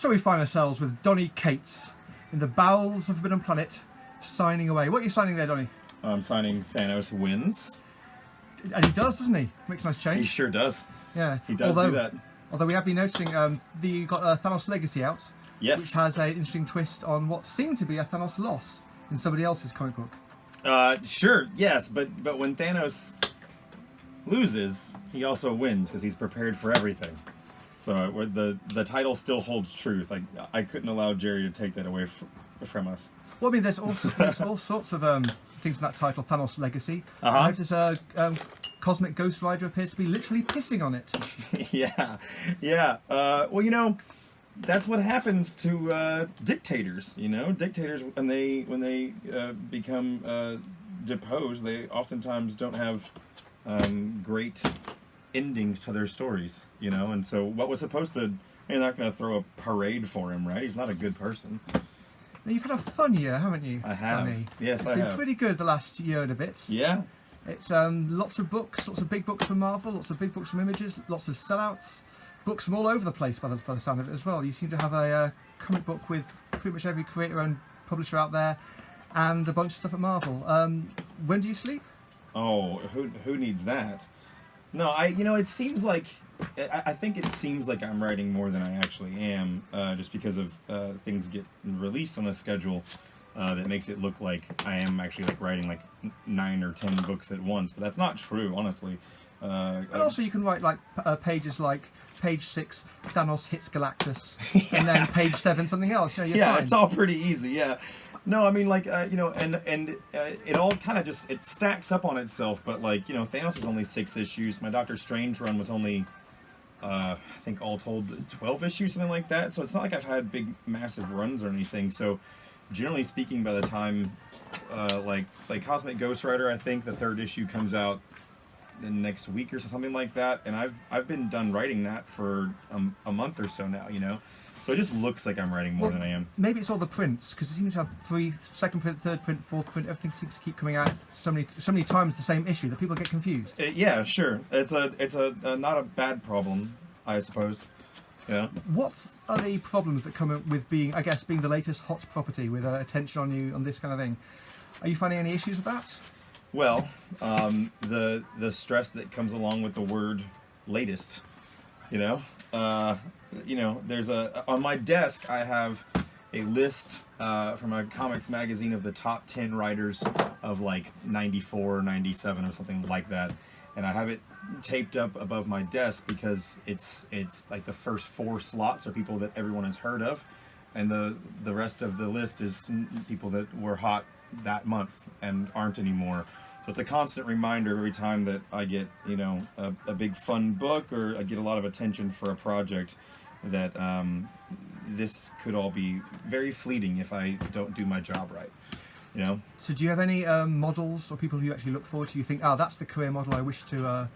So we find ourselves with Donny Cates in the bowels of Forbidden Planet, signing away. What are you signing there, Donny? I'm signing Thanos wins. And he does, doesn't he? Makes a nice change. He sure does. Yeah. He does do that. Although we have been noticing you got Thanos Legacy out. Yes. Which has an interesting twist on what seemed to be a Thanos loss in somebody else's comic book. Sure, yes, but when Thanos loses, he also wins because he's prepared for everything. So the title still holds truth. I couldn't allow Jerry to take that away from us. Well, I mean, there's all sorts of things in that title, Thanos Legacy. Uh-huh. I notice Cosmic Ghost Rider appears to be literally pissing on it. yeah. Well, you know, that's what happens to dictators. You know, dictators when they become deposed, they oftentimes don't have great endings to their stories. You know, and so what was supposed to, you're not going to throw a parade for him, right? He's not a good person. Now, you've had a fun year, haven't you? I have. Danny? Yes, I have. It's been pretty good the last year and a bit. Yeah. It's lots of books, lots of big books from Marvel, lots of big books from Images, lots of sellouts, books from all over the place by the sound of it as well. You seem to have a comic book with pretty much every creator and publisher out there, and a bunch of stuff at Marvel. When do you sleep? Oh, who needs that? No, it seems like, I think it seems like I'm writing more than I actually am, just because of things get released on a schedule that makes it look like I am actually writing 9 or 10 books at once, but that's not true, honestly. And also you can write pages like page 6, Thanos hits Galactus, and then page 7, something else. You're fine. It's all pretty easy, yeah. No, I mean, and it all kind of just, it stacks up on itself, but Thanos was only 6 issues. My Doctor Strange run was only, I think all told 12 issues, something like that. So it's not like I've had big, massive runs or anything. So generally speaking, by the time, like Cosmic Ghost Rider, I think the 3rd issue comes out the next week or something like that. And I've been done writing that for a month or so now, you know? So it just looks like I'm writing more than I am. Maybe it's all the prints, because it seems to have 3, 2nd print, 3rd print, 4th print. Everything seems to keep coming out so many times the same issue that people get confused. Yeah, sure. It's a not a bad problem, I suppose. Yeah. What are the problems that come with being the latest hot property with attention on you on this kind of thing? Are you finding any issues with that? Well, the stress that comes along with the word latest, you know. There's on my desk I have a list from a comics magazine of the top 10 writers of 94 or 97 or something like that, and I have it taped up above my desk because it's the first 4 slots are people that everyone has heard of, and the rest of the list is people that were hot that month and aren't anymore. So it's a constant reminder every time that I get, a big fun book or I get a lot of attention for a project that this could all be very fleeting if I don't do my job right, you know? So do you have any models or people who you actually look forward to? You think, that's the career model I wish to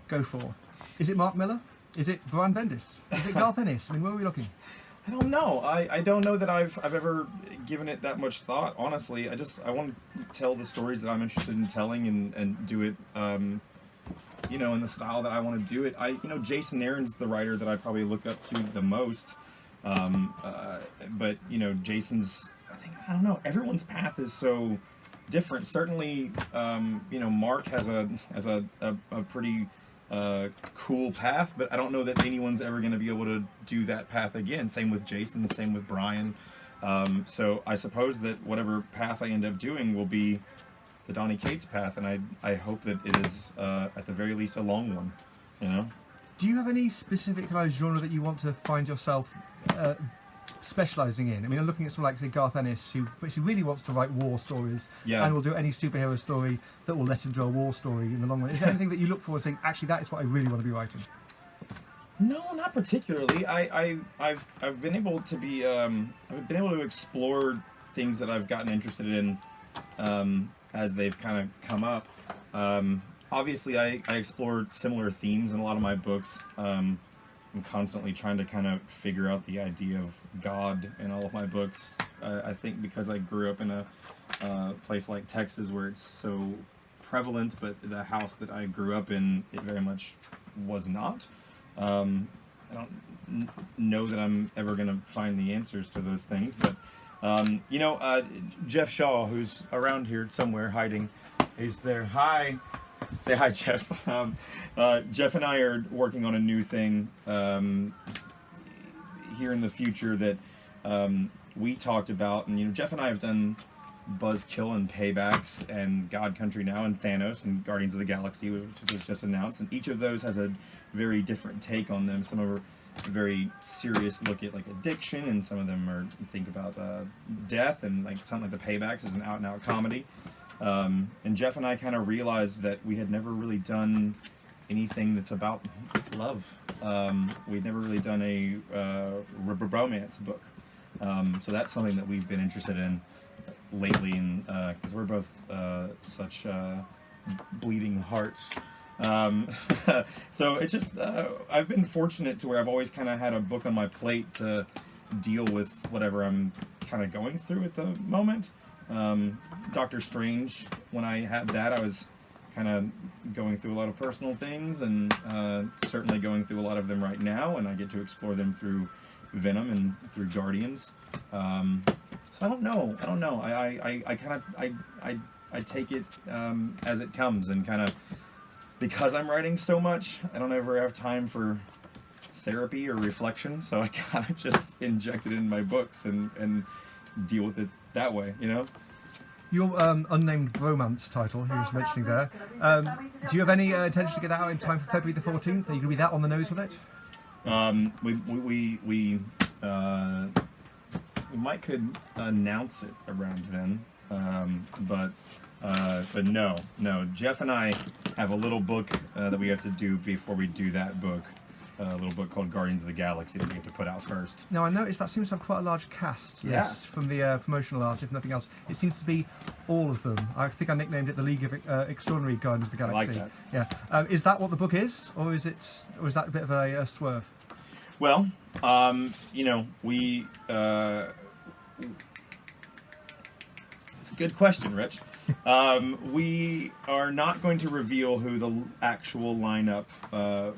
go for? Is it Mark Miller? Is it Brian Bendis? Is it Garth Ennis? I mean, where are we looking? I don't know. I don't know that I've ever given it that much thought, honestly. I want to tell the stories that I'm interested in telling and do it, in the style that I want to do it. Jason Aaron's the writer that I probably look up to the most. But, Jason's, I don't know, everyone's path is so different. Certainly, Mark has a pretty cool path, but I don't know that anyone's ever going to be able to do that path again. Same with Jason, the same with Brian. So I suppose that whatever path I end up doing will be the Donny Cates path, and I hope that it is at the very least a long one, you know? Do you have any specific kind of genre that you want to find yourself specialising in? I mean, I'm looking at someone like, say, Garth Ennis, who basically really wants to write war stories, and will do any superhero story that will let him do a war story in the long run. Is there anything that you look for and think, actually, that is what I really want to be writing? No, not particularly. I've been able to be I've been able to explore things that I've gotten interested in as they've kind of come up. Obviously, I explore similar themes in a lot of my books. I'm constantly trying to kind of figure out the idea of God in all of my books. I think because I grew up in a place like Texas where it's so prevalent, but the house that I grew up in, it very much was not. know that I'm ever gonna find the answers to those things, but Jeff Shaw, who's around here somewhere hiding, is there. Hi, say hi, Jeff. Jeff and I are working on a new thing here in the future that we talked about, and Jeff and I have done Buzzkill and Paybacks and God Country Now and Thanos and Guardians of the Galaxy, which was just announced, and each of those has a very different take on them. Some are very serious look at like addiction, and some of them are think about death, and like something like the Paybacks is an out and out comedy. And Jeff and I kind of realized that we had never really done anything that's about love. We'd never really done a romance book. So that's something that we've been interested in lately, and because we're both such bleeding hearts. So it's just I've been fortunate to where I've always kind of had a book on my plate to deal with whatever I'm kind of going through at the moment. Doctor Strange, when I had that, I was kind of going through a lot of personal things, and certainly going through a lot of them right now, and I get to explore them through Venom and through Guardians. So I don't know. I take it as it comes, and kind of, because I'm writing so much, I don't ever have time for therapy or reflection, so I kind of just inject it in my books and deal with it that way, Your unnamed romance title, you were mentioning there, do you have any intention to get that out in time for February the 14th? Are you going to be that on the nose with it? We might could announce it around then, but no. Jeff and I have a little book that we have to do before we do that book. A little book called Guardians of the Galaxy that we have to put out first. Now I noticed that seems to have quite a large cast. Yes, from the promotional art, if nothing else. It seems to be all of them. I think I nicknamed it the League of Extraordinary Guardians of the Galaxy. I like that. Yeah. Is that what the book is, or is that a bit of a swerve? Well, we. It's a good question, Rich. We are not going to reveal who the actual lineup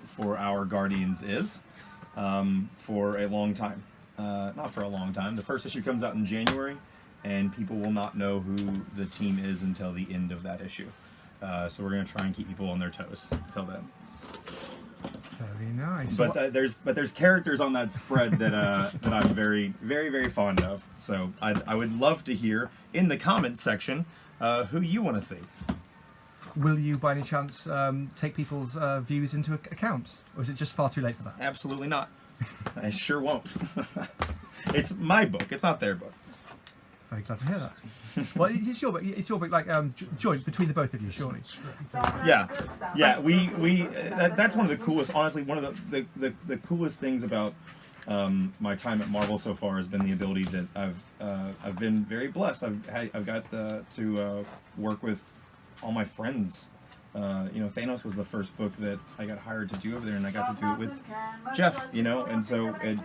for our Guardians is for a long time. Not for a long time. The first issue comes out in January, and people will not know who the team is until the end of that issue. So we're going to try and keep people on their toes until then. Very nice. But there's characters on that spread that that I'm very, very, very fond of. So I would love to hear in the comments section who you want to see. Will you, by any chance, take people's views into account, or is it just far too late for that? Absolutely not. I sure won't. It's my book. It's not their book. Very glad to hear that. Well, it's your book, like joint between the both of you, surely. Yeah. That's one of the coolest. Honestly, one of the coolest things about my time at Marvel so far has been the ability that I've been very blessed. I've got to work with all my friends. Thanos was the first book that I got hired to do over there, and I got to do it with Jeff. And so I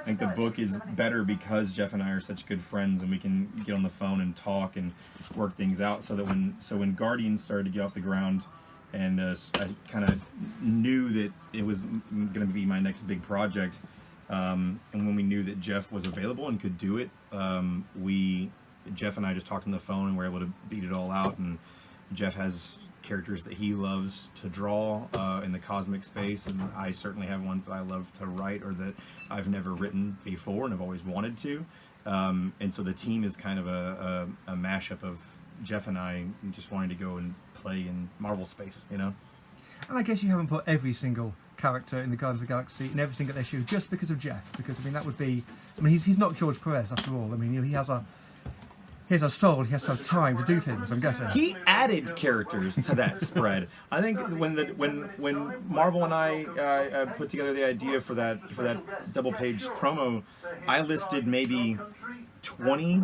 think the book is better because Jeff and I are such good friends, and we can get on the phone and talk and work things out. So that when Guardians started to get off the ground, and I kind of knew that it was going to be my next big project, and when we knew that Jeff was available and could do it, Jeff and I just talked on the phone and were able to beat it all out. And Jeff has characters that he loves to draw in the cosmic space, and I certainly have ones that I love to write or that I've never written before and have always wanted to. And so the team is kind of a mashup of Jeff and I just wanting to go and play in Marvel space, And I guess you haven't put every single character in the Guardians of the Galaxy in every single issue just because of Jeff, because that would be, he's not George Perez after all. He has a soul. He has to have time to do things, I'm guessing. He added characters to that spread. I think when Marvel and I put together the idea for that double-page promo, I listed maybe 20.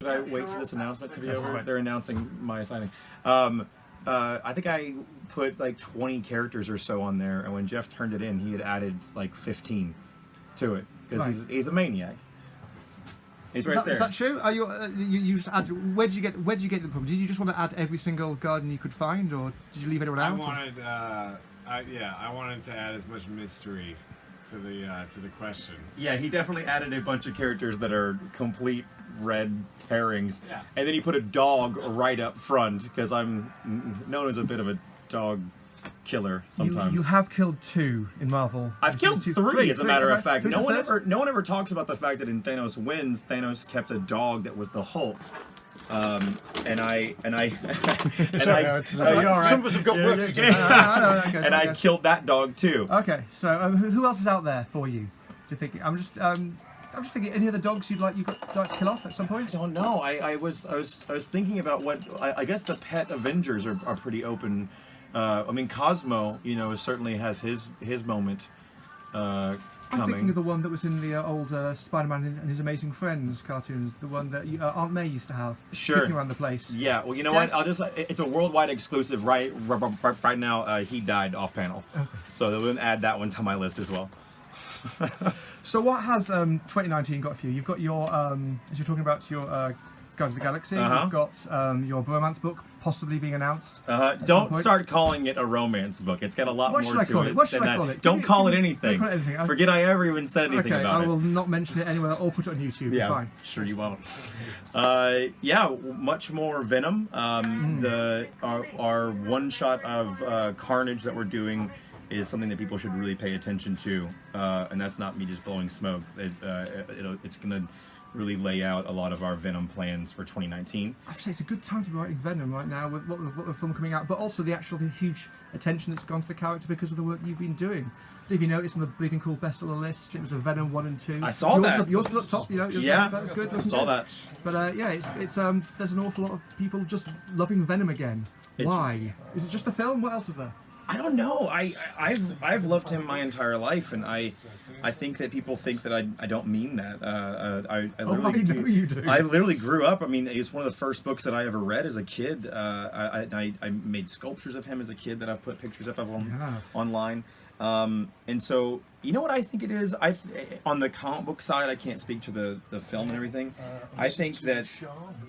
Should I wait for this announcement to be over? They're announcing my signing. I think I put like 20 characters or so on there, and when Jeff turned it in, he had added like 15 to it because he's a maniac. He's right there. Is that true? Are you just add? Where did you get them from? Did you just want to add every single Guardian you could find, or did you leave anyone out? I wanted to add as much mystery to the question. Yeah, he definitely added a bunch of characters that are complete red herrings. Yeah. And then he put a dog right up front, because I'm known as a bit of a dog killer sometimes. You have killed 2 in Marvel. I've killed three, as a matter of fact. Who's No the one third? ever talks about the fact that in Thanos Wins, Thanos kept a dog that was the Hulk. And I Some of us have got work to do. and I killed that dog too. Okay, so who else is out there for you? Do you think? I'm just thinking. Any other dogs you'd like to kill off at some point? I don't know. I was thinking about what I guess the pet Avengers are pretty open. I mean, Cosmo, certainly has his moment coming. I'm thinking of the one that was in the old Spider-Man and His Amazing Friends cartoons, the one that Aunt May used to have. Sure. Kicking around the place. Yeah. Well, you know what? It's a worldwide exclusive. Right now, he died off panel, Okay. so we'll add that one to my list as well. So what has 2019 got for you? You've got your, as you're talking about your Guardians of the Galaxy, you've got your bromance book possibly being announced. Don't start calling it a romance book. It's got a lot What more should I to call it it? What should than I that. call it? Don't call it anything. Don't call it anything. Forget I ever even said anything Okay, about I it. will not mention it anywhere or put it on YouTube. Yeah, Fine. sure you won't. Yeah, much more Venom. Our one shot of Carnage that we're doing is something that people should really pay attention to, and that's not me just blowing smoke. It's gonna really lay out a lot of our Venom plans for 2019. I have to say, it's a good time to be writing Venom right now with what the film coming out, but also the huge attention that's gone to the character because of the work you've been doing. So if you notice on the Bleeding Cool bestseller list, it was a Venom 1 and 2. I saw that. Yours up top, Yeah, that's good. I saw that. But yeah, it's there's an awful lot of people just loving Venom again. Why? Is it just the film? What else is there? I don't know. I've loved him my entire life, and I think that people think that I don't mean that. I literally know you do. I literally grew up. I mean, it's one of the first books that I ever read as a kid. I made sculptures of him as a kid that I've put pictures up of online. And so, you know what I think it is? On the comic book side, I can't speak to the film and everything. I think that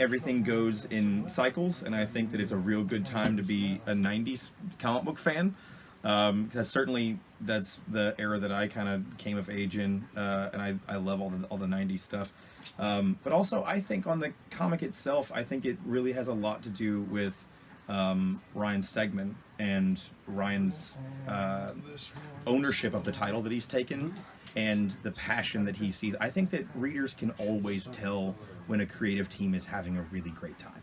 everything goes in cycles, and I think that it's a real good time to be a 90s comic book fan. Because certainly that's the era that I kind of came of age in, and I love all the 90s stuff. But also, I think on the comic itself, I think it really has a lot to do with Ryan Stegman and Ryan's ownership of the title that he's taken and the passion that he sees. I think that readers can always tell when a creative team is having a really great time.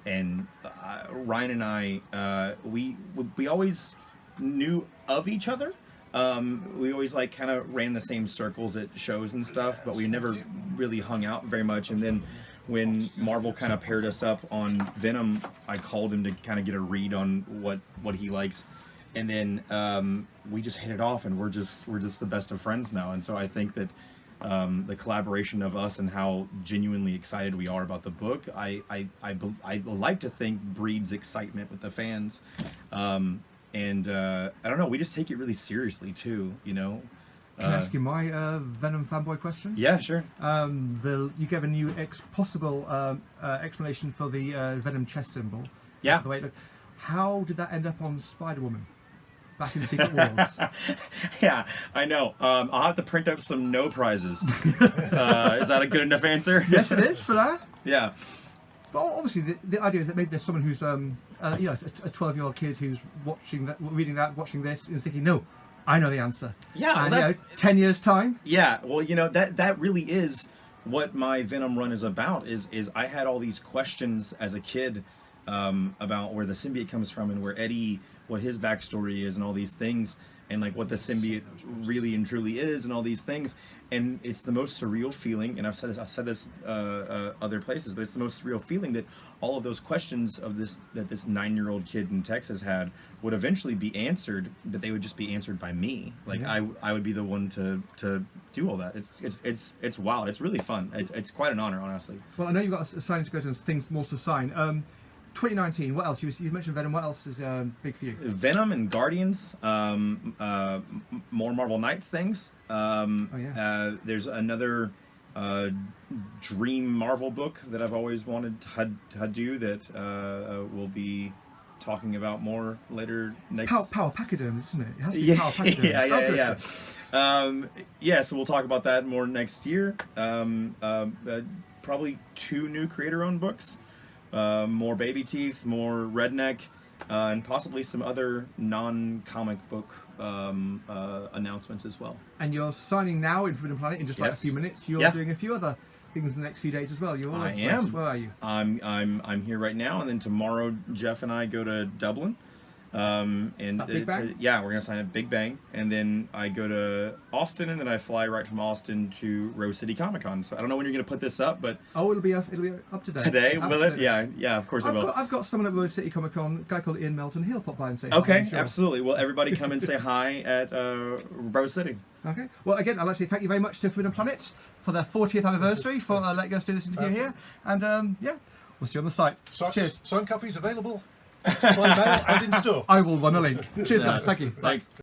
And Ryan and I, we always knew of each other. We always kind of ran the same circles at shows and stuff, but we never really hung out very much. And then when Marvel kind of paired us up on Venom, I called him to kind of get a read on what he likes, and then we just hit it off, and we're just the best of friends now. And so I think that the collaboration of us and how genuinely excited we are about the book, I like to think breeds excitement with the fans, and I don't know, we just take it really seriously too, Can I ask you my Venom fanboy question? Yeah, sure. You gave a new possible explanation for the Venom chest symbol. Yeah. The way it looked. How did that end up on Spider-Woman back in Secret Wars? Yeah, I know. I'll have to print up some no prizes. Is that a good enough answer? Yes, it is for that. Yeah. But obviously, the idea is that maybe there's someone who's, a 12-year-old kid who's reading that, watching this, and is thinking, no, I know the answer. Yeah, and, that's 10 years time. Yeah, well, that really is what my Venom run is about. Is I had all these questions as a kid about where the symbiote comes from and where Eddie, what his backstory is, and all these things, and what the symbiote really and truly is, and all these things. And it's the most surreal feeling, and I've said this other places, but it's the most surreal feeling that all of those questions that this 9-year-old kid in Texas had would eventually be answered, but they would just be answered by me. I would be the one to do all that. It's wild. It's really fun. It's quite an honor, honestly. Well, I know you've got a signing to go to and things more to sign. 2019, what else? You mentioned Venom. What else is big for you? Venom and Guardians, more Marvel Knights things. There's another dream Marvel book that I've always wanted to do that will be talking about more later next. Power pachyderms, isn't it? It has to be power pachyderms. Yeah. So we'll talk about that more next year. Probably 2 new creator-owned books, more Baby Teeth, more Redneck, and possibly some other non-comic book announcements as well. And you're signing now in Forbidden Planet in just like a few minutes. You're doing a few other things in the next few days as well. I am. Where are you? I'm here right now, and then tomorrow Jeff and I go to Dublin. And Big Bang? we're gonna sign at Big Bang, and then I go to Austin, and then I fly right from Austin to Rose City Comic Con. So I don't know when you're gonna put this up, but it'll be up today. Today, will it? Yeah, of course it will. I've got someone at Rose City Comic Con, a guy called Ian Melton. He'll pop by and say okay, hi. Sure. Absolutely. Well, everybody come and say hi at Rose City. Okay. Well, again, I'd like to say thank you very much to Forbidden Planet for their 40th anniversary for letting us do this interview here, and we'll see you on the site. Cheers. Signed copies available by mail and in store. I will run a link. Cheers, guys. Thank you. Thanks.